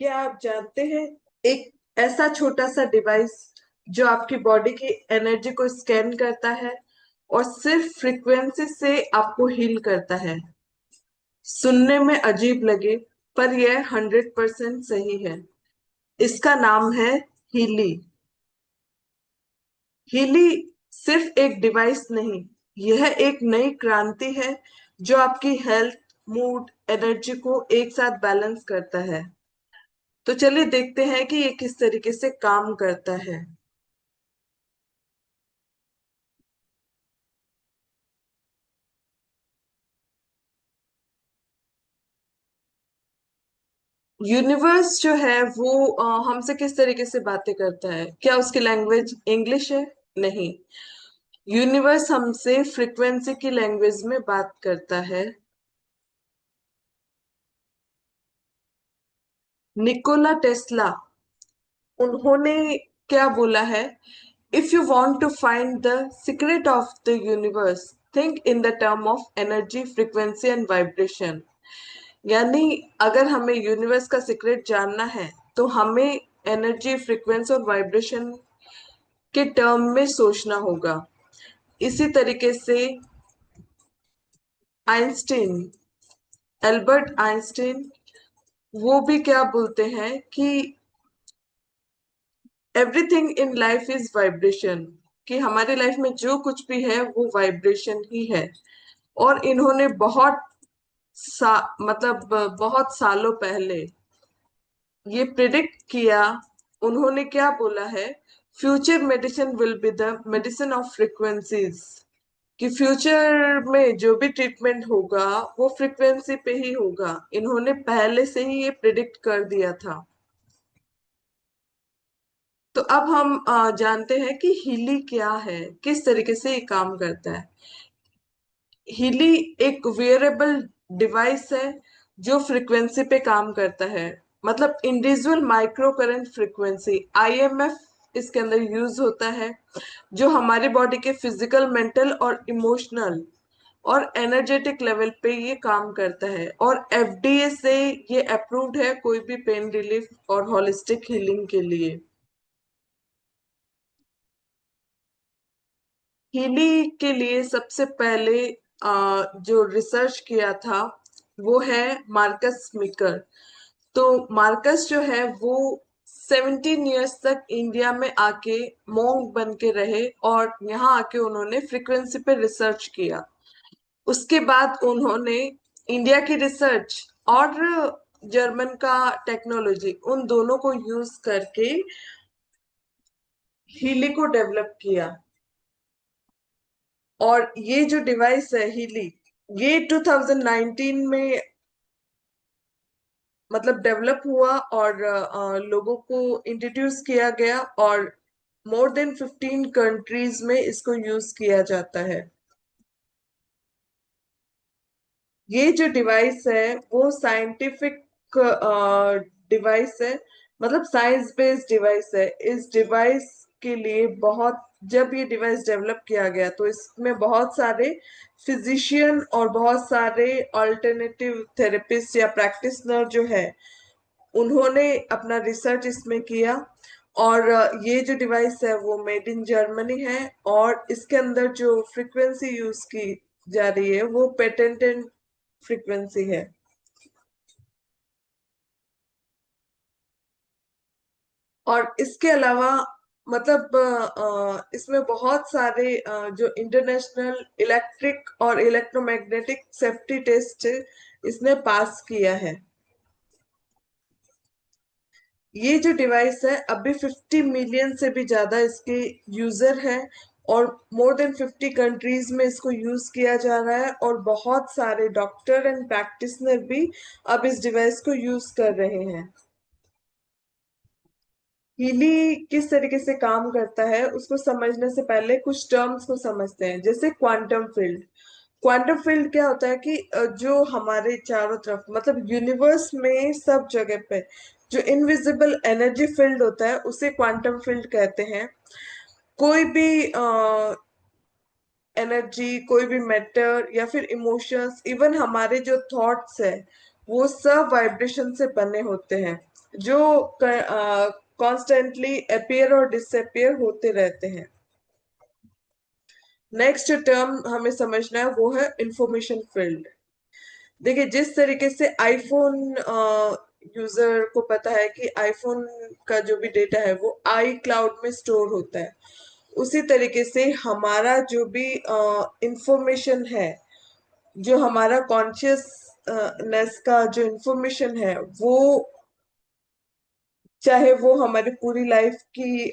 क्या आप जानते हैं, एक ऐसा छोटा सा डिवाइस जो आपकी बॉडी की एनर्जी को स्कैन करता है और सिर्फ फ्रीक्वेंसी से आपको हील करता है। सुनने में अजीब लगे, पर यह 100% सही है। इसका नाम है हीली। हीली सिर्फ एक डिवाइस नहीं, यह एक नई क्रांति है जो आपकी हेल्थ, मूड, एनर्जी को एक साथ बैलेंस करता है। तो चलिए देखते हैं कि ये किस तरीके से काम करता है। यूनिवर्स जो है वो हमसे किस तरीके से बातें करता है? क्या उसकी लैंग्वेज इंग्लिश है? नहीं। यूनिवर्स हमसे फ्रीक्वेंसी की लैंग्वेज में बात करता है। निकोला टेस्ला, उन्होंने क्या बोला है? If you want to find the secret of the universe, think in the term of energy, frequency and vibration. यानी अगर हमें यूनिवर्स का सीक्रेट जानना है तो हमें एनर्जी, फ्रीक्वेंसी और वाइब्रेशन के टर्म में सोचना होगा। इसी तरीके से आइंस्टीन, एल्बर्ट आइंस्टीन, वो भी क्या बोलते हैं कि everything in life is vibration, कि हमारी लाइफ में जो कुछ भी है वो वाइब्रेशन ही है। और इन्होंने मतलब बहुत सालों पहले ये प्रिडिक्ट किया। उन्होंने क्या बोला है? Future medicine will be the medicine of frequencies, कि फ्यूचर में जो भी ट्रीटमेंट होगा वो फ्रीक्वेंसी पे ही होगा। इन्होंने पहले से ही ये प्रिडिक्ट कर दिया था। तो अब हम जानते हैं कि हीली क्या है, किस तरीके से ये काम करता है। हीली एक वेयरेबल डिवाइस है जो फ्रीक्वेंसी पे काम करता है। मतलब individual micro current frequency, IMF, इसके अंदर यूज होता है, जो हमारी बॉडी के फिजिकल, मेंटल और इमोशनल और एनर्जेटिक लेवल पे ये काम करता है। और एफडीए से ये अप्रूव्ड है कोई भी पेन रिलीफ और होलिस्टिक हीलिंग के लिए। हीली के लिए सबसे पहले जो रिसर्च किया था वो है मार्कस मिकर। तो मार्कस जो है वो 17 इयर्स तक इंडिया में आके मोंक बन के रहे और यहाँ आके उन्होंने फ्रीक्वेंसी पे रिसर्च किया। उसके बाद उन्होंने इंडिया की रिसर्च और जर्मन का टेक्नोलॉजी, उन दोनों को यूज करके हीली को डेवलप किया। और ये जो डिवाइस है हीली, ये 2019 में मतलब डेवलप हुआ और लोगों को इंट्रोड्यूस किया गया। और मोर देन 15 कंट्रीज में इसको यूज किया जाता है। ये जो डिवाइस है वो साइंटिफिक डिवाइस है, मतलब साइंस बेस्ड डिवाइस है। इस डिवाइस के लिए बहुत, जब ये डिवाइस डेवलप किया गया तो इसमें बहुत सारे फिजिशियन और बहुत सारे अल्टरनेटिव थेरेपिस्ट या प्रैक्टिशनर जो है उन्होंने अपना रिसर्च इसमें किया। और ये जो डिवाइस है वो मेड इन जर्मनी है। और इसके अंदर जो फ्रीक्वेंसी यूज की जा रही है वो पेटेंटेड फ्रीक्वेंसी है। और इसके अलावा मतलब इसमें बहुत सारे जो इंटरनेशनल इलेक्ट्रिक और इलेक्ट्रोमैग्नेटिक सेफ्टी टेस्ट इसने पास किया है। ये जो डिवाइस है अभी 50 मिलियन से भी ज्यादा इसके यूजर हैं। और मोर देन 50 कंट्रीज में इसको यूज किया जा रहा है। और बहुत सारे डॉक्टर एंड प्रैक्टिशनर भी अब इस डिवाइस को यूज कर रहे हैं। हीली किस तरीके से काम करता है उसको समझने से पहले कुछ टर्म्स को समझते हैं, जैसे क्वांटम फील्ड। क्वांटम फील्ड क्या होता है कि जो हमारे चारों तरफ, मतलब यूनिवर्स में सब जगह पे जो इनविजिबल एनर्जी फील्ड होता है उसे क्वांटम फील्ड कहते हैं। कोई भी एनर्जी, कोई भी मैटर या फिर इमोशंस, इवन हमारे जो थॉट्स है वो सब वाइब्रेशन से बने होते हैं। जो कॉन्स्टेंटली अपीयर और डिसअपियर होते रहते हैं। नेक्स्ट टर्म हमें समझना है वो है इंफॉर्मेशन फील्ड। देखिए, जिस तरीके से आईफोन यूजर को पता है कि आईफोन का जो भी डेटा है वो आई क्लाउड में स्टोर होता है, उसी तरीके से हमारा जो भी इंफॉर्मेशन है, जो हमारा कॉन्शियसनेस का जो इंफॉर्मेशन है, वो चाहे वो हमारी पूरी लाइफ की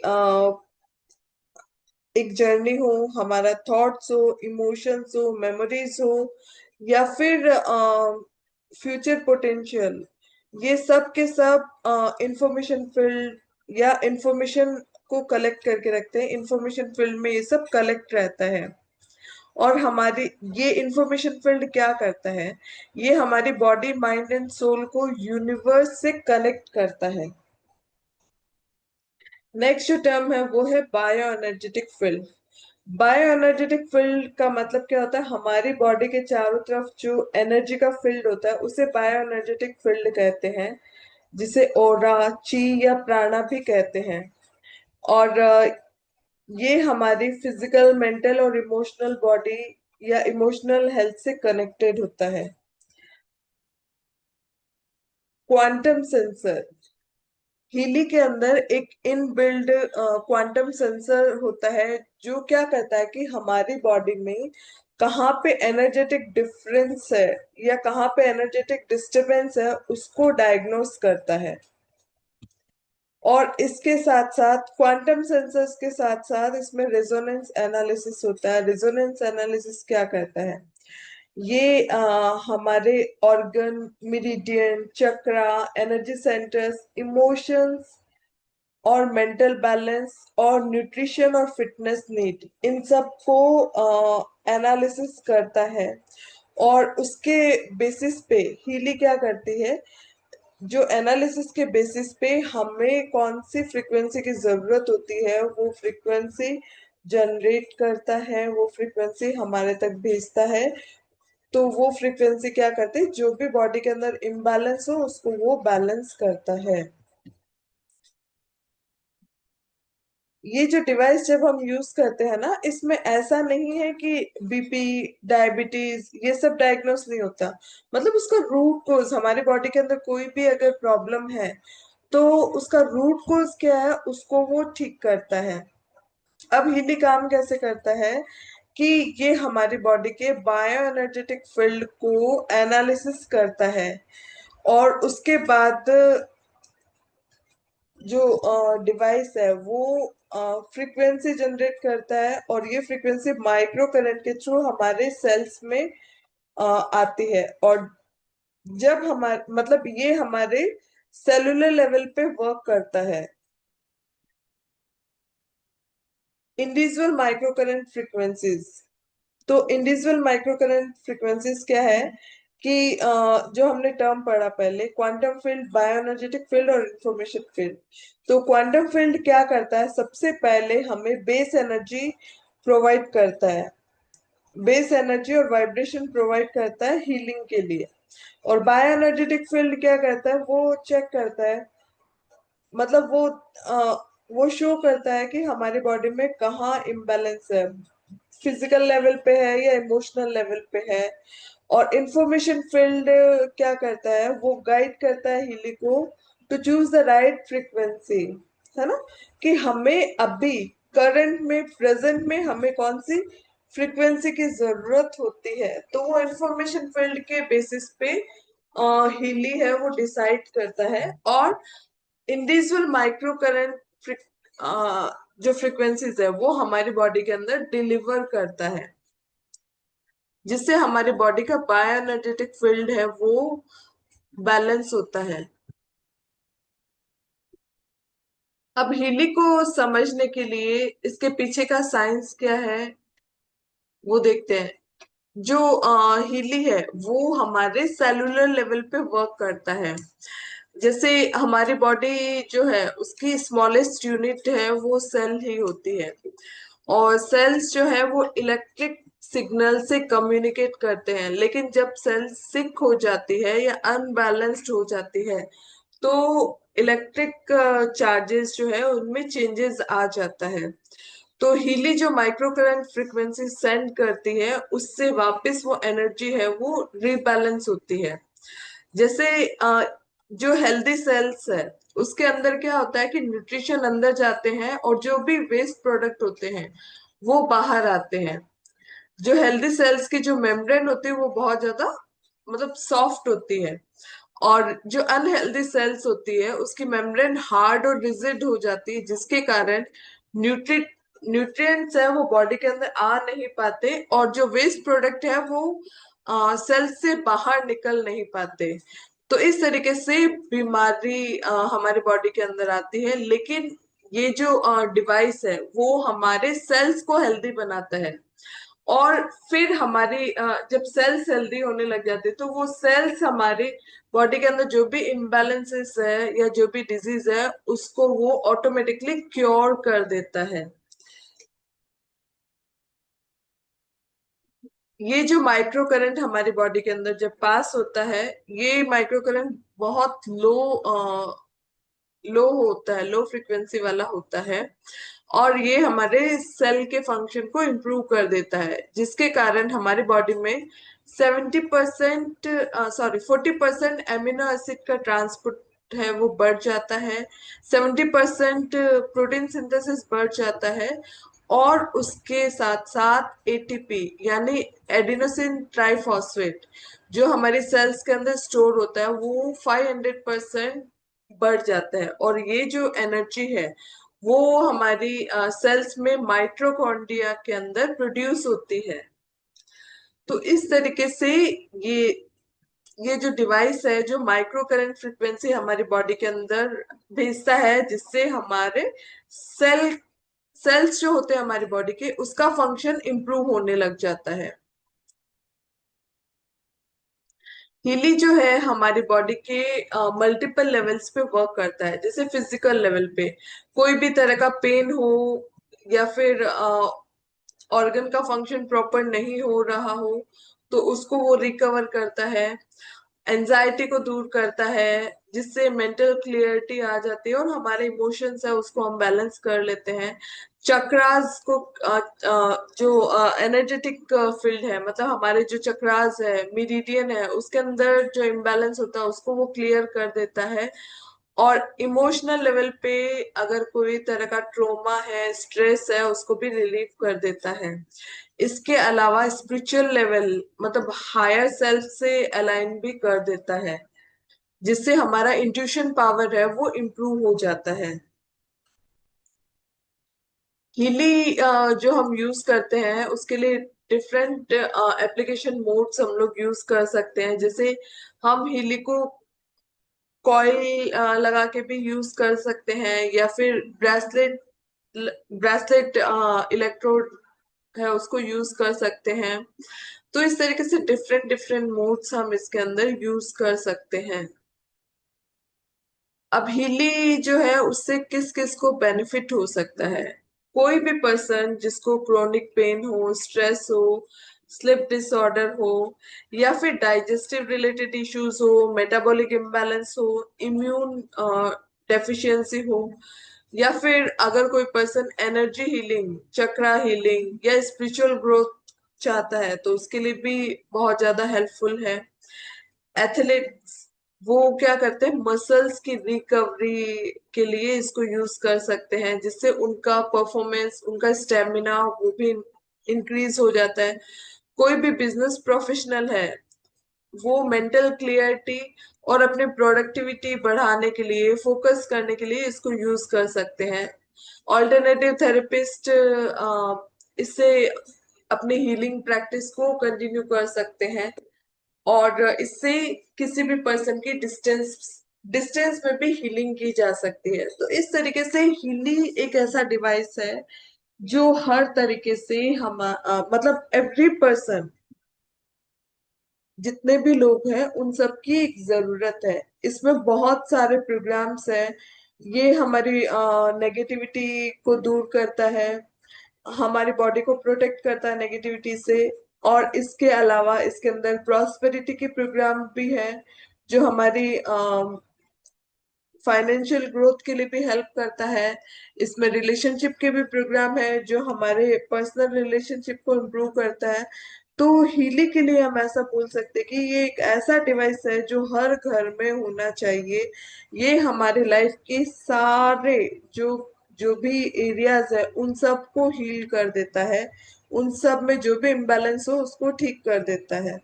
एक जर्नी हो, हमारा थॉट्स हो, इमोशंस हो, मेमोरीज हो, या फिर फ्यूचर पोटेंशियल, ये सब के सब इंफॉर्मेशन फील्ड या इंफॉर्मेशन को कलेक्ट करके रखते हैं। इंफॉर्मेशन फील्ड में ये सब कलेक्ट रहता है। और हमारी ये इंफॉर्मेशन फील्ड क्या करता है, ये हमारी बॉडी, माइंड एंड सोल को यूनिवर्स से कनेक्ट करता है। नेक्स्ट जो टर्म है वो है bio energetic field. Bio energetic field का मतलब क्या होता है, हमारी बॉडी के चारों तरफ जो एनर्जी का फील्ड होता है उसे बायो एनर्जेटिक फील्ड कहते हैं, जिसे ओरा, ची या प्राणा भी कहते हैं। और ये हमारी फिजिकल, मेंटल और इमोशनल बॉडी या इमोशनल हेल्थ से कनेक्टेड होता है। क्वांटम सेंसर, हीली के अंदर एक इनबिल्ड क्वांटम सेंसर होता है, जो क्या करता है कि हमारी बॉडी में कहाँ पे एनर्जेटिक डिफरेंस है या कहाँ पे एनर्जेटिक डिस्टरबेंस है उसको डायग्नोस करता है। और इसके साथ साथ क्वांटम सेंसर्स के साथ साथ इसमें रेजोनेंस एनालिसिस होता है। रेजोनेंस एनालिसिस क्या करता है, ये हमारे ऑर्गन, मेरिडियन, चक्रा, एनर्जी सेंटर्स, इमोशंस और मेंटल बैलेंस और न्यूट्रिशन और फिटनेस नीड, इन सब को एनालिसिस करता है। और उसके बेसिस पे हीली क्या करती है, जो एनालिसिस के बेसिस पे हमें कौन सी फ्रीक्वेंसी की जरूरत होती है वो फ्रीक्वेंसी जनरेट करता है, वो फ्रीक्वेंसी हमारे तक भेजता है। तो वो फ्रीक्वेंसी क्या करते हैं, जो भी बॉडी के अंदर इम्बैलेंस हो उसको वो बैलेंस करता है। ये जो डिवाइस जब हम यूज करते हैं ना, इसमें ऐसा नहीं है कि बीपी, डायबिटीज ये सब डायग्नोस नहीं होता। मतलब उसका रूट कोज, हमारी बॉडी के अंदर कोई भी अगर प्रॉब्लम है तो उसका रूट कोज क्या है उसको वो ठीक करता है। अब हीली काम कैसे करता है कि ये हमारी बॉडी के बायो एनर्जेटिक फील्ड को एनालिसिस करता है, और उसके बाद जो डिवाइस है वो फ्रीक्वेंसी जनरेट करता है, और ये फ्रीक्वेंसी माइक्रो करंट के थ्रू हमारे सेल्स में आती है। और जब हमारे मतलब ये हमारे सेलुलर लेवल पे वर्क करता है। इंडिविजुअल माइक्रो करंट फ्रीक्वेंसीज, तो इंडिविजुअल माइक्रो करंट फ्रीक्वेंसीज क्या है कि जो हमने टर्म पढ़ा पहले, क्वांटम फील्ड, बायोएनर्जेटिक फील्ड और इंफॉर्मेशन फील्ड। तो क्वांटम फील्ड क्या करता है, सबसे पहले हमें बेस एनर्जी प्रोवाइड करता है, बेस एनर्जी और वाइब्रेशन प्रोवाइड करता है हीलिंग के लिए। और बायोएनर्जेटिक फील्ड क्या करता है, वो चेक करता है, मतलब वो शो करता है कि हमारी बॉडी में कहाँ इम्बैलेंस है, फिजिकल लेवल पे है या इमोशनल लेवल पे है। और इंफॉर्मेशन फील्ड क्या करता है, वो गाइड करता है हीली को to choose the right frequency, है ना, कि हमें अभी करंट में, प्रेजेंट में हमें कौन सी फ्रीक्वेंसी की जरूरत होती है। तो वो इंफॉर्मेशन फील्ड के बेसिस पे हीली है वो डिसाइड करता है। और इंडिविजुअल माइक्रो करंट जो फ्रीक्वेंसीज है वो हमारी बॉडी के अंदर डिलीवर करता है, जिससे हमारी बॉडी का बायोएनर्जेटिक फील्ड है वो बैलेंस होता है। अब हीली को समझने के लिए इसके पीछे का साइंस क्या है वो देखते हैं। जो हीली है वो हमारे सेलुलर लेवल पे वर्क करता है। जैसे हमारी बॉडी जो है उसकी स्मॉलेस्ट यूनिट है वो सेल ही होती है। और सेल्स जो है वो इलेक्ट्रिक सिग्नल से कम्युनिकेट करते हैं, लेकिन जब सेल सिक हो जाती है या अनबैलेंस्ड हो जाती है तो इलेक्ट्रिक चार्जेस जो है उनमें चेंजेस आ जाता है। तो हीली जो माइक्रो करंट फ्रीक्वेंसी सेंड करती है उससे वापस वो एनर्जी है वो रीबैलेंस होती है। जैसे जो हेल्दी सेल्स है उसके अंदर क्या होता है कि न्यूट्रिशन अंदर जाते हैं और जो भी वेस्ट प्रोडक्ट होते हैं वो बाहर आते हैं। जो हेल्दी सेल्स की जो मेम्ब्रेन होती है वो बहुत ज्यादा मतलब सॉफ्ट होती है, और जो अनहेल्दी सेल्स होती है उसकी मेम्ब्रेन हार्ड और रिजिड हो जाती है, जिसके कारण न्यूट्रि न्यूट्रिएंट्स है वो बॉडी के अंदर आ नहीं पाते, और जो वेस्ट प्रोडक्ट है वो सेल से बाहर निकल नहीं पाते। तो इस तरीके से बीमारी हमारे बॉडी के अंदर आती है। लेकिन ये जो डिवाइस है वो हमारे सेल्स को हेल्दी बनाता है, और फिर हमारी जब सेल्स हेल्दी होने लग जाते हैं तो वो सेल्स हमारे बॉडी के अंदर जो भी इम्बैलेंसेस है या जो भी डिजीज है उसको वो ऑटोमेटिकली क्योर कर देता है। ये जो माइक्रो करंट हमारी बॉडी के अंदर जब पास होता है, ये माइक्रो करंट बहुत लो होता है, लो फ्रिक्वेंसी वाला होता है, और ये हमारे सेल के फंक्शन को इम्प्रूव कर देता है, जिसके कारण हमारी बॉडी में 70% सॉरी 40% एमिनो एसिड का ट्रांसपोर्ट है वो बढ़ जाता है, 70% प्रोटीन सिंथेसिस बढ़ जाता है, और उसके साथ साथ एटीपी यानी एडिनोसिन ट्राइफॉस्फेट जो हमारे सेल्स के अंदर स्टोर होता है वो 500% बढ़ जाता है। और ये जो एनर्जी है वो हमारी सेल्स में माइटोकॉन्ड्रिया के अंदर प्रोड्यूस होती है। तो इस तरीके से ये ये जो डिवाइस है जो माइक्रो करंट फ्रिक्वेंसी हमारी बॉडी के अंदर भेजता है, जिससे हमारे सेल सेल्स जो होते हैं हमारी बॉडी के उसका फंक्शन इंप्रूव होने लग जाता है। हीली जो है हमारी बॉडी के मल्टीपल लेवल्स पे वर्क करता है। जैसे फिजिकल लेवल पे कोई भी तरह का पेन हो या फिर ऑर्गन का फंक्शन प्रॉपर नहीं हो रहा हो तो उसको वो रिकवर करता है। एंजाइटी को दूर करता है, जिससे मेंटल क्लियरिटी आ जाती है और हमारे इमोशंस है उसको हम बैलेंस कर लेते हैं। चक्रास को जो एनर्जेटिक फील्ड है मतलब हमारे जो चक्रास है मेरिडियन है उसके अंदर जो इम्बैलेंस होता है उसको वो क्लियर कर देता है। और इमोशनल लेवल पे अगर कोई तरह का ट्रोमा है स्ट्रेस है उसको भी रिलीव कर देता है। इसके अलावा स्पिरिचुअल लेवल मतलब हायर सेल्फ से अलाइन भी कर देता है, जिससे हमारा इंट्यूशन पावर है वो इम्प्रूव हो जाता है। हीली जो हम यूज करते हैं उसके लिए डिफरेंट एप्लीकेशन मोड्स हम लोग यूज कर सकते हैं। जैसे हम हीली को कॉइल लगा के भी यूज कर सकते हैं, या फिर ब्रेसलेट ब्रेसलेट इलेक्ट्रोड है उसको यूज कर सकते हैं। तो इस तरीके से डिफरेंट डिफरेंट मोड्स हम इसके अंदर यूज कर सकते हैं। अब हीली जो है उससे किस किस को बेनिफिट हो सकता है। कोई भी पर्सन जिसको क्रोनिक पेन हो, स्ट्रेस हो, स्लिप डिसऑर्डर हो, या फिर डाइजेस्टिव रिलेटेड इश्यूज हो, मेटाबॉलिक इम्बैलेंस हो, इम्यून डेफिशिएंसी हो, या फिर अगर कोई पर्सन एनर्जी हीलिंग, चक्रा हीलिंग या स्पिरिचुअल ग्रोथ चाहता है तो उसके लिए भी बहुत ज्यादा हेल्पफुल है। एथलीट्स वो क्या करते हैं मसल्स की रिकवरी के लिए इसको यूज कर सकते हैं, जिससे उनका परफॉर्मेंस उनका स्टेमिना वो भी इंक्रीज हो जाता है। कोई भी बिजनेस प्रोफेशनल है वो मेंटल क्लियरिटी और अपने प्रोडक्टिविटी बढ़ाने के लिए फोकस करने के लिए इसको यूज कर सकते हैं। ऑल्टरनेटिव थेरेपिस्ट इससे अपनी हीलिंग प्रैक्टिस को कंटिन्यू कर सकते हैं, और इससे किसी भी पर्सन की डिस्टेंस डिस्टेंस में भी हीलिंग की जा सकती है। तो इस तरीके से हीलिंग एक ऐसा डिवाइस है जो हर तरीके से हम मतलब एवरी पर्सन जितने भी लोग हैं उन सबकी एक जरूरत है। इसमें बहुत सारे प्रोग्राम्स हैं। ये हमारी नेगेटिविटी को दूर करता है, हमारी बॉडी को प्रोटेक्ट करता है नेगेटिविटी से। और इसके अलावा इसके अंदर प्रॉस्पेरिटी के प्रोग्राम भी है जो हमारी फाइनेंशियल ग्रोथ के लिए भी हेल्प करता है। इसमें रिलेशनशिप के भी प्रोग्राम है जो हमारे पर्सनल रिलेशनशिप को इम्प्रूव करता है। तो हीली के लिए हम ऐसा बोल सकते हैं कि ये एक ऐसा डिवाइस है जो हर घर में होना चाहिए। ये हमारे लाइफ के सारे जो जो भी एरियाज है उन सबको हील कर देता है। उन सब में जो भी इम्बैलेंस हो उसको ठीक कर देता है।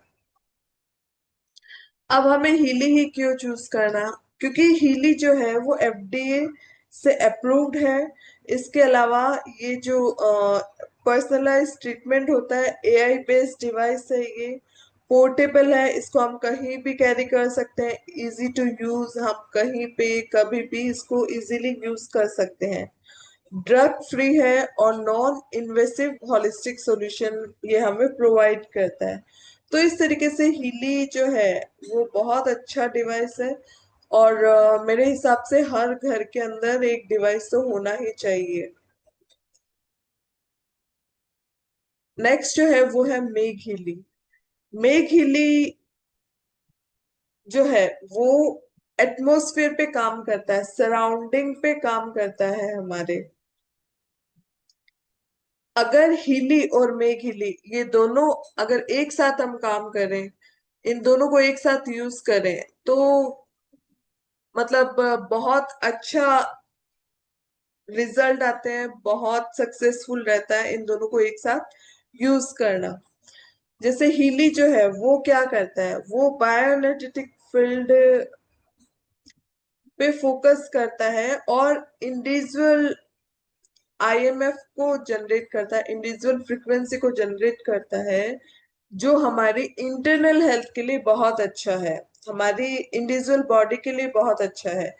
अब हमें हीली ही क्यों चूज करना? क्योंकि हीली जो है वो एफडीए से अप्रूव्ड है। इसके अलावा ये जो पर्सनलाइज ट्रीटमेंट होता है, एआई बेस्ड डिवाइस है, ये पोर्टेबल है, इसको हम कहीं भी कैरी कर सकते हैं, इजी टू यूज, हम कहीं पे कभी भी इसको इजीली यूज कर सकते हैं। ड्रग फ्री है और नॉन इन्वेसिव हॉलिस्टिक सॉल्यूशन ये हमें प्रोवाइड करता है। तो इस तरीके से हीली जो है वो बहुत अच्छा डिवाइस है। और मेरे हिसाब से हर घर के अंदर एक डिवाइस तो होना ही चाहिए। नेक्स्ट जो है वो है मेघ हीली। मेघ हीली जो है वो एटमॉस्फेयर पे काम करता है, सराउंडिंग पे काम करता है हमारे। अगर हीली और मेघ हीली ये दोनों अगर एक साथ हम काम करें, इन दोनों को एक साथ यूज करें, तो मतलब बहुत अच्छा रिजल्ट आते हैं, बहुत सक्सेसफुल रहता है इन दोनों को एक साथ यूज करना। जैसे हीली जो है वो क्या करता है, वो बायोएनर्जेटिक फील्ड पे फोकस करता है और इंडिविजुअल आईएमएफ को जनरेट करता है, इंडिविजुअल फ्रीक्वेंसी को जनरेट करता है, जो हमारी इंटरनल हेल्थ के लिए बहुत अच्छा है, हमारी इंडिविजुअल बॉडी के लिए बहुत अच्छा है।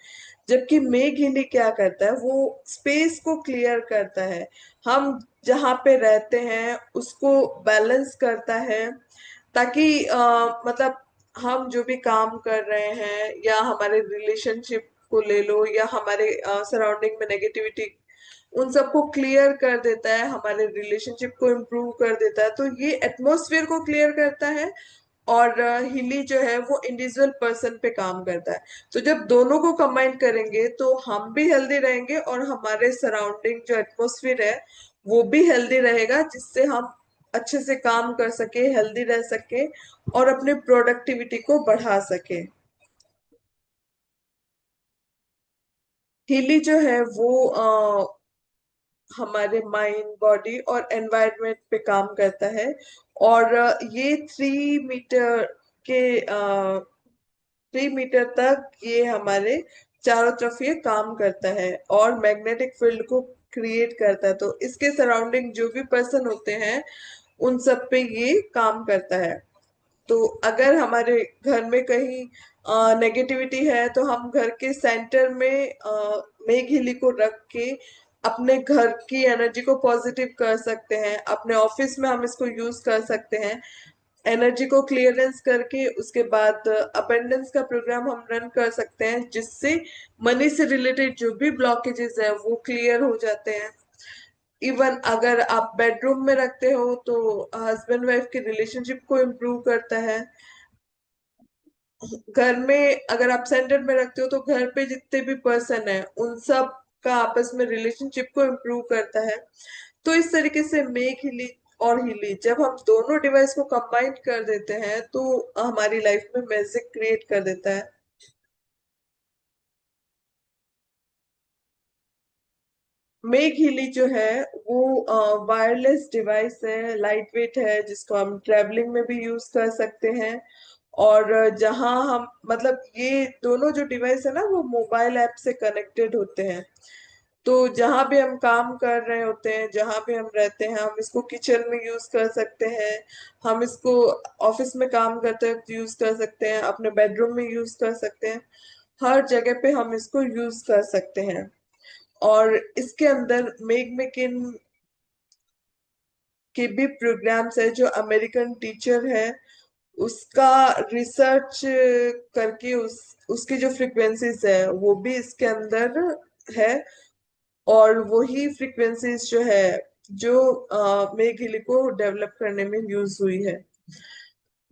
जबकि मेघ क्या करता है, वो स्पेस को क्लियर करता है, हम जहाँ पे रहते हैं उसको बैलेंस करता है, ताकि मतलब हम जो भी काम कर रहे हैं या हमारे रिलेशनशिप को ले लो या हमारे सराउंडिंग में नेगेटिविटी, उन सबको क्लियर कर देता है, हमारे रिलेशनशिप को इम्प्रूव कर देता है। तो ये एटमॉस्फेयर को क्लियर करता है। और हिली जो है वो इंडिविजुअल पर्सन पे काम करता है। तो जब दोनों को कंबाइन करेंगे तो हम भी हेल्दी रहेंगे और हमारे सराउंडिंग जो एटमॉस्फेयर है वो भी हेल्दी रहेगा, जिससे हम अच्छे से काम कर सके, हेल्दी रह सके और अपने प्रोडक्टिविटी को बढ़ा सके। हिली जो है वो हमारे माइंड, बॉडी और एनवायरनमेंट पे काम करता है। और ये 3 मीटर के 3 मीटर तक ये हमारे चारों तरफ ये काम करता है और मैग्नेटिक फील्ड को क्रिएट करता है। तो इसके सराउंडिंग जो भी पर्सन होते हैं उन सब पे ये काम करता है। तो अगर हमारे घर में कहीं नेगेटिविटी है तो हम घर के सेंटर में मेघिली को रख के अपने घर की एनर्जी को पॉजिटिव कर सकते हैं, अपने ऑफिस में हम इसको यूज कर सकते हैं, एनर्जी को क्लियरेंस करके उसके बाद अबेंडेंस का प्रोग्राम हम रन कर सकते हैं, जिससे मनी से रिलेटेड जो भी ब्लॉकेजेस है वो क्लियर हो जाते हैं। इवन अगर आप बेडरूम में रखते हो तो हस्बैंड वाइफ के रिलेशनशिप को इम्प्रूव करता है। घर में अगर आप सेंटर में रखते हो तो घर पे जितने भी पर्सन है उन सब का आपस में रिलेशनशिप को इम्प्रूव करता है। तो इस तरीके से मेक हिली और हिली जब हम दोनों डिवाइस को कंबाइन कर देते हैं तो हमारी लाइफ में मैजिक क्रिएट कर देता है। मेक हिली जो है वो वायरलेस डिवाइस है, लाइट वेट है, जिसको हम ट्रैवलिंग में भी यूज कर सकते हैं। और जहां हम मतलब ये दोनों जो डिवाइस है ना वो मोबाइल ऐप से कनेक्टेड होते हैं। तो जहां भी हम काम कर रहे होते हैं, जहां भी हम रहते हैं, हम इसको किचन में यूज कर सकते हैं, हम इसको ऑफिस में काम करते वक्त यूज कर सकते हैं, अपने बेडरूम में यूज कर सकते हैं, हर जगह पे हम इसको यूज कर सकते हैं। और इसके अंदर मेक इन के भी प्रोग्राम्स है, जो अमेरिकन टीचर है उसका रिसर्च करके उसकी जो फ्रीक्वेंसीज है वो भी इसके अंदर है। और वही फ्रीक्वेंसीज जो है जो मेघ को डेवलप करने में यूज हुई है।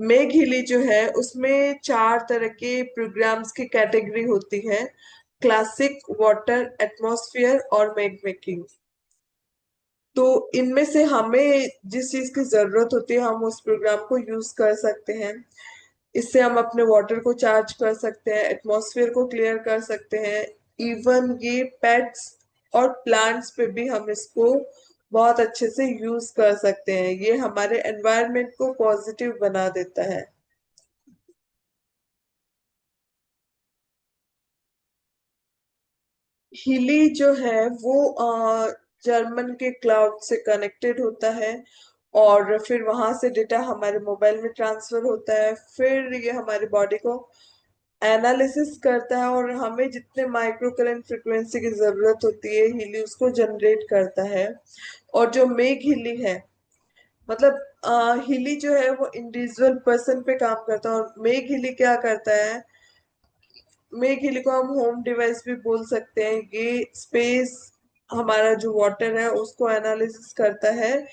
मेघ जो है उसमें 4 तरह के प्रोग्राम्स की कैटेगरी होती है। क्लासिक, वाटर, एटमॉस्फेयर और मैग मेकिंग। तो इनमें से हमें जिस चीज की जरूरत होती है हम उस प्रोग्राम को यूज कर सकते हैं। इससे हम अपने वाटर को चार्ज कर सकते हैं, एटमॉस्फेयर को क्लियर कर सकते हैं। इवन ये पेट्स और प्लांट्स पे भी हम इसको बहुत अच्छे से यूज कर सकते हैं। ये हमारे एनवायरनमेंट को पॉजिटिव बना देता है। हीली जो है वो जर्मन के क्लाउड से कनेक्टेड होता है, और फिर वहां से डेटा हमारे मोबाइल में ट्रांसफर होता है। फिर ये हमारी बॉडी को एनालिसिस करता है, और हमें जितने माइक्रो करंट फ्रिक्वेंसी की जरूरत होती है हीली उसको जनरेट करता है। और जो मेग हीली है, मतलब हीली जो है वो इंडिविजुअल पर्सन पे काम करता है, और मेग हीली क्या करता है, मेक हिल को हम होम डिवाइस भी बोल सकते हैं। ये स्पेस, हमारा जो वाटर है उसको एनालिसिस करता है।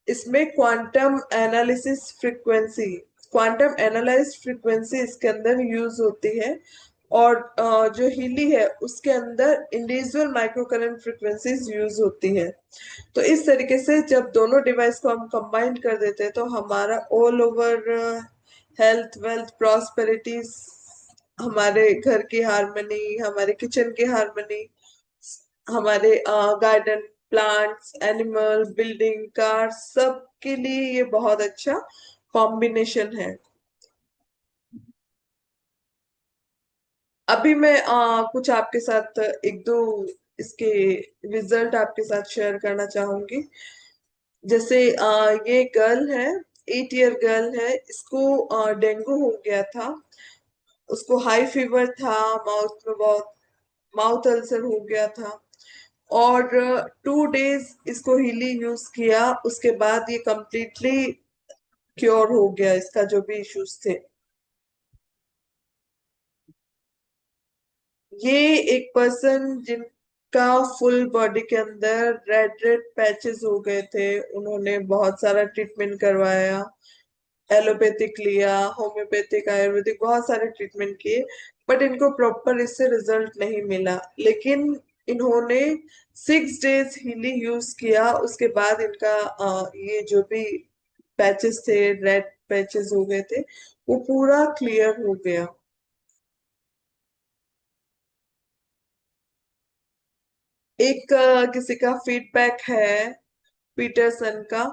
इसमें quantum analysis frequency, quantum analyse frequency इसके अंदर यूज होती है। और जो हीली है उसके अंदर individual micro current frequencies use होती है। तो इस तरीके से जब दोनों डिवाइस को हम कंबाइन कर देते हैं तो हमारा all over health, wealth, prosperities, हमारे घर की हारमोनी, हमारे किचन की हारमोनी, हमारे garden, plants, animal, building, car, सब के लिए ये बहुत अच्छा कॉम्बिनेशन है। अभी मैं कुछ आपके साथ एक दो इसके रिजल्ट आपके साथ शेयर करना चाहूंगी। जैसे ये गर्ल है, 8 ईयर गर्ल है, इसको डेंगू हो गया था। उसको हाई फीवर था, माउथ में बहुत, माउथ अल्सर हो गया था। और 2 डेज इसको हीली यूज किया, उसके बाद ये कंप्लीटली क्योर हो गया इसका जो भी इश्यूज थे। ये एक पर्सन जिनका फुल बॉडी के अंदर रेड रेड पैचेस हो गए थे, उन्होंने बहुत सारा ट्रीटमेंट करवाया, एलोपैथिक लिया, होम्योपैथिक, आयुर्वेदिक, बहुत सारे ट्रीटमेंट किए, बट इनको प्रॉपर इससे रिजल्ट नहीं मिला। लेकिन इन्होंने 6 डेज हीली यूज किया, उसके बाद इनका ये जो भी पैचेस थे, रेड पैचेस हो गए थे, वो पूरा क्लियर हो गया। एक किसी का फीडबैक है, पीटरसन का।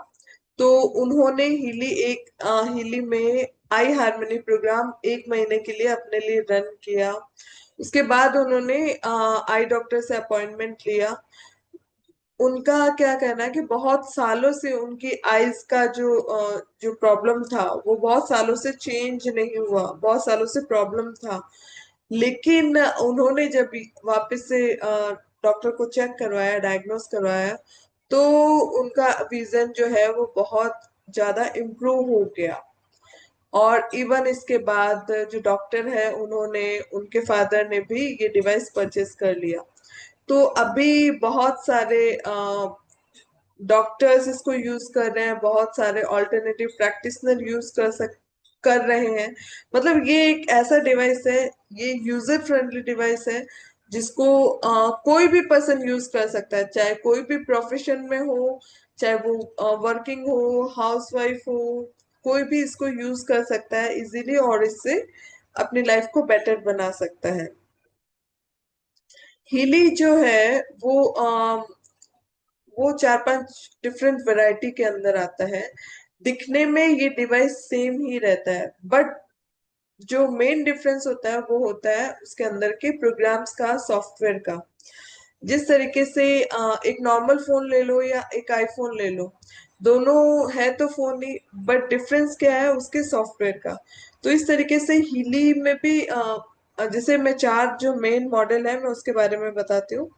तो उन्होंने हिली में आई हारमोनी प्रोग्राम 1 महीने के लिए अपने लिए रन किया। उसके बाद उन्होंने आई डॉक्टर से अपॉइंटमेंट लिया। उनका क्या कहना है कि बहुत सालों से उनकी आईज का जो प्रॉब्लम था वो बहुत सालों से चेंज नहीं हुआ, बहुत सालों से प्रॉब्लम था। लेकिन उन्होंने जब वापस से डॉक्टर को चेक करवाया, डायग्नोस करवाया, तो उनका विजन जो है वो बहुत ज्यादा इम्प्रूव हो गया। और इवन इसके बाद जो डॉक्टर है उन्होंने, उनके फादर ने भी ये डिवाइस परचेस कर लिया। तो अभी बहुत सारे डॉक्टर्स इसको यूज कर रहे हैं, बहुत सारे ऑल्टरनेटिव प्रैक्टिशनर यूज कर रहे हैं। मतलब ये एक ऐसा डिवाइस है, ये यूजर फ्रेंडली डिवाइस है, जिसको कोई भी पर्सन यूज कर सकता है, चाहे कोई भी प्रोफेशन में हो, चाहे वो वर्किंग हो, हाउसवाइफ हो, कोई भी इसको यूज कर सकता है इजीली, और इससे अपनी लाइफ को बेटर बना सकता है। हीली जो है वो 4-5 डिफरेंट वैरायटी के अंदर आता है। दिखने में ये डिवाइस सेम ही रहता है, बट जो मेन डिफरेंस होता है वो होता है उसके अंदर के प्रोग्राम्स का, सॉफ्टवेयर का। जिस तरीके से एक नॉर्मल फोन ले लो या एक आईफोन ले लो, दोनों है तो फोन ही, बट डिफरेंस क्या है उसके सॉफ्टवेयर का। तो इस तरीके से हीली में भी जैसे मैं चार जो मेन मॉडल है मैं उसके बारे में बताती हूँ।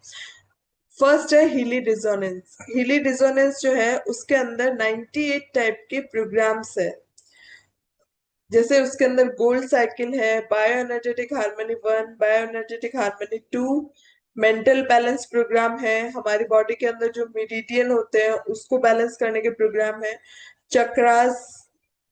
फर्स्ट है हीली डिसोनेंस। हीली डिसोनेंस जो है उसके अंदर 98 टाइप के प्रोग्राम्स है। जैसे उसके अंदर गोल्ड साइकिल है, bio energetic harmony 1, bio energetic harmony 2, mental balance program है, हमारी बॉडी के अंदर जो मेरिडियन होते हैं उसको बैलेंस करने के प्रोग्राम है, चक्रास,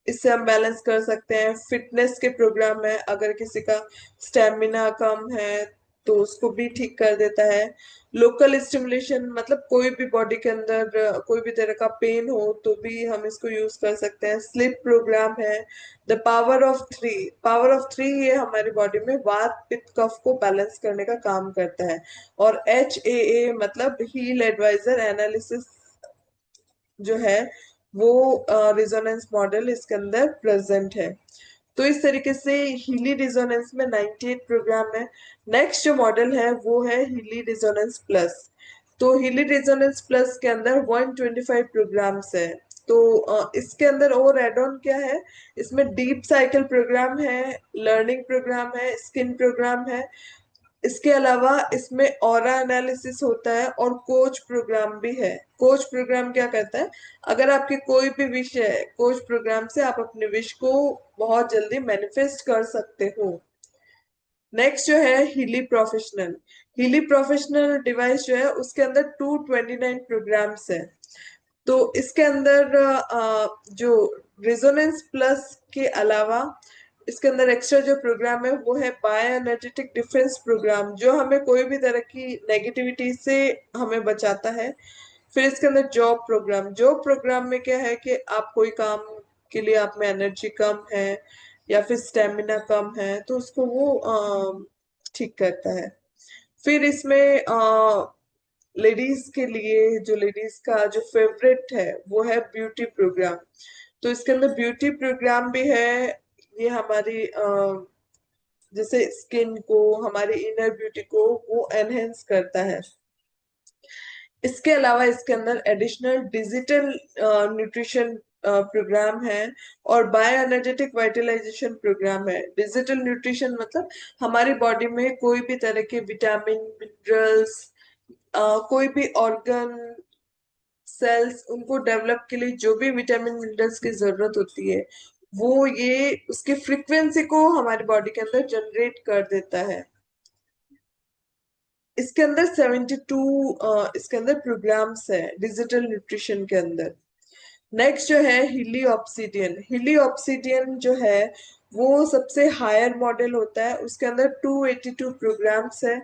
इससे हम बैलेंस कर सकते हैं, फिटनेस के प्रोग्राम है, अगर किसी का स्टेमिना कम है तो उसको भी ठीक कर देता है। लोकल स्टिमुलेशन मतलब कोई भी बॉडी के अंदर कोई भी तरह का पेन हो तो भी हम इसको यूज कर सकते हैं। स्लिप प्रोग्राम है। The power of 3, power of 3 ये हमारी बॉडी में वात पित्त कफ को बैलेंस करने का काम करता है। और HAA मतलब हील एडवाइजर एनालिसिस जो है वो रिजोनेंस मॉडल इसके अंदर प्रेजेंट है। तो इस तरीके से हीली रिजोनेंस में 98 प्रोग्राम है। नेक्स्ट जो मॉडल है वो है हीली रिजोनेंस प्लस। तो हीली रिजोनेंस प्लस के अंदर 125 प्रोग्राम्स है। तो इसके अंदर और एड ऑन क्या है, इसमें डीप साइकिल प्रोग्राम है, लर्निंग प्रोग्राम है, स्किन प्रोग्राम है। इसके अलावा इसमें ऑरा एनालिसिस होता है और कोच प्रोग्राम भी है। कोच प्रोग्राम क्या करता है, अगर आपकी कोई भी विश है, कोच प्रोग्राम से आप अपने विश को बहुत जल्दी मैनिफेस्ट कर सकते हो। नेक्स्ट जो है Healy professional. Healy professional device जो है उसके अंदर 229 प्रोग्राम्स है। तो इसके अंदर जो रेजोनेंस प्लस के अलावा इसके अंदर एक्स्ट्रा जो प्रोग्राम है वो है बायो एनर्जेटिक डिफेंस प्रोग्राम, जो हमें कोई भी तरह की नेगेटिविटी से हमें बचाता है। फिर इसके अंदर जॉब प्रोग्राम में क्या है कि आप कोई काम के लिए आप में एनर्जी कम है या फिर स्टेमिना कम है तो उसको वो ठीक करता है। फिर इसमें लेडीज के लिए, जो लेडीज का जो फेवरेट है वो है ब्यूटी प्रोग्राम। तो इसके अंदर ब्यूटी प्रोग्राम भी है। ये हमारी जैसे स्किन को, हमारी इनर ब्यूटी को वो एनहेंस करता है। इसके अलावा इसके अंदर एडिशनल डिजिटल न्यूट्रिशन प्रोग्राम है और बायो एनर्जेटिक वाइटलाइजेशन प्रोग्राम है। डिजिटल न्यूट्रिशन मतलब हमारी बॉडी में कोई भी तरह के विटामिन, मिनरल्स, कोई भी ऑर्गन, सेल्स, उनको डेवलप के लिए जो भी विटामिन मिनरल्स की जरूरत होती है वो ये उसकी फ्रीक्वेंसी को हमारी बॉडी के अंदर जनरेट कर देता है। इसके अंदर 72 इसके अंदर प्रोग्राम्स है डिजिटल न्यूट्रिशन के अंदर। नेक्स्ट जो है हिली ऑब्सिडियन। हिली ऑब्सिडियन जो है वो सबसे हायर मॉडल होता है। उसके अंदर 282 प्रोग्राम्स है।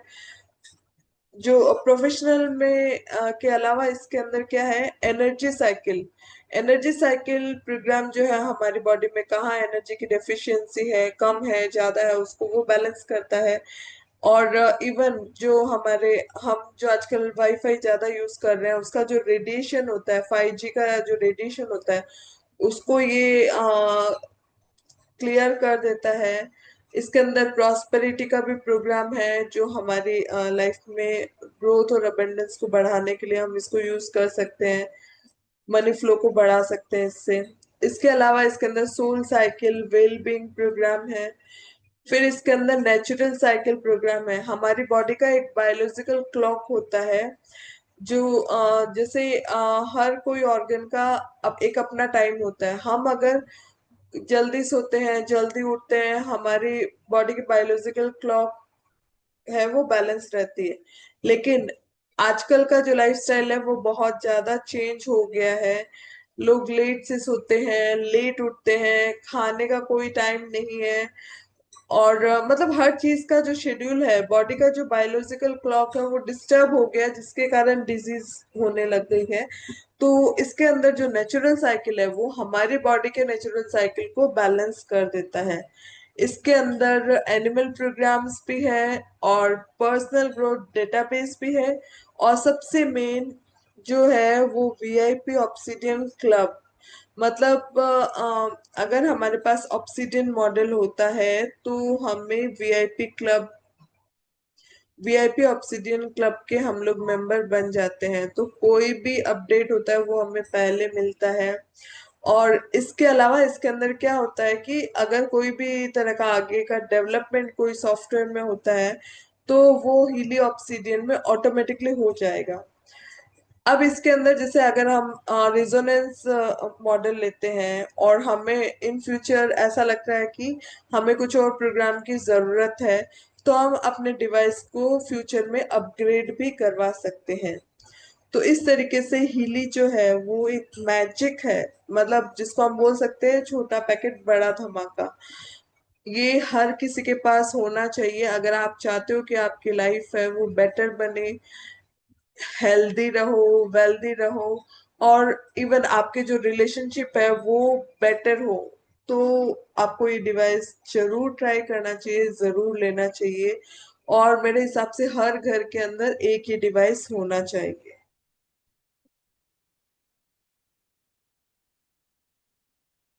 जो प्रोफेशनल में के अलावा इसके अंदर क्या है, energy cycle. Energy cycle program जो है हमारी बॉडी में कहाँ एनर्जी की डेफिशिएंसी है, कम है, ज्यादा है, उसको वो बैलेंस करता है। और इवन जो हमारे हम जो आजकल वाईफाई ज्यादा यूज कर रहे हैं उसका जो रेडिएशन होता है, 5G का जो रेडिएशन होता है उसको ये क्लियर कर देता है। इसके अंदर प्रॉस्पेरिटी का भी प्रोग्राम है जो हमारी लाइफ में ग्रोथ और अबंडेंस को बढ़ाने के लिए हम इसको यूज कर सकते हैं। मनी फ्लो को बढ़ा सकते हैं इससे। इसके अलावा इसके अंदर soul cycle well being program है। फिर इसके अंदर नेचुरल साइकिल प्रोग्राम है। हमारी बॉडी का एक बायोलॉजिकल क्लॉक होता है जो जैसे हर कोई ऑर्गन का अब एक अपना टाइम होता है। हम अगर जल्दी सोते हैं, जल्दी उठते हैं, हमारी बॉडी की बायोलॉजिकल क्लॉक है वो बैलेंस रहती है। लेकिन आजकल का जो लाइफस्टाइल है वो बहुत ज्यादा चेंज हो गया है। लोग लेट से सोते हैं, लेट उठते हैं, खाने का कोई टाइम नहीं है। और मतलब हर चीज का जो शेड्यूल है, बॉडी का जो बायोलॉजिकल क्लॉक है वो डिस्टर्ब हो गया जिसके कारण डिजीज होने लग गई है। तो इसके अंदर जो नेचुरल साइकिल है वो हमारी बॉडी के नेचुरल साइकिल को बैलेंस कर देता है। इसके अंदर एनिमल प्रोग्राम्स भी है और पर्सनल ग्रोथ डेटाबेस भी है। और सबसे मेन जो है वो VIP ऑब्सिडियन क्लब। मतलब अगर हमारे पास ऑब्सिडियन मॉडल होता है तो हमें वीआईपी ऑब्सिडियन क्लब के हम लोग मेंबर बन जाते हैं, तो कोई भी अपडेट होता है वो हमें पहले मिलता है। और इसके अलावा इसके अंदर क्या होता है कि अगर कोई भी तरह का आगे का डेवलपमेंट कोई सॉफ्टवेयर में होता है तो वो हीली ऑब्सिडियन में ऑटोमेटिकली हो जाएगा। अब इसके अंदर जैसे अगर हम रिजोनेंस मॉडल लेते हैं और हमें इन फ्यूचर ऐसा लगता है कि हमें कुछ और प्रोग्राम की जरूरत है तो हम अपने डिवाइस को फ्यूचर में अपग्रेड भी करवा सकते हैं। तो इस तरीके से हीली जो है वो एक मैजिक है, मतलब जिसको हम बोल सकते हैं छोटा पैकेट बड़ा धमाका। ये हर किसी के पास होना चाहिए अगर आप चाहते हो कि आपकी लाइफ है वो बेटर बने, हेल्दी रहो, वेल्दी रहो, और इवन आपके जो रिलेशनशिप है वो बेटर हो, तो आपको ये डिवाइस जरूर ट्राई करना चाहिए, जरूर लेना चाहिए। और मेरे हिसाब से हर घर के अंदर एक ये डिवाइस होना चाहिए।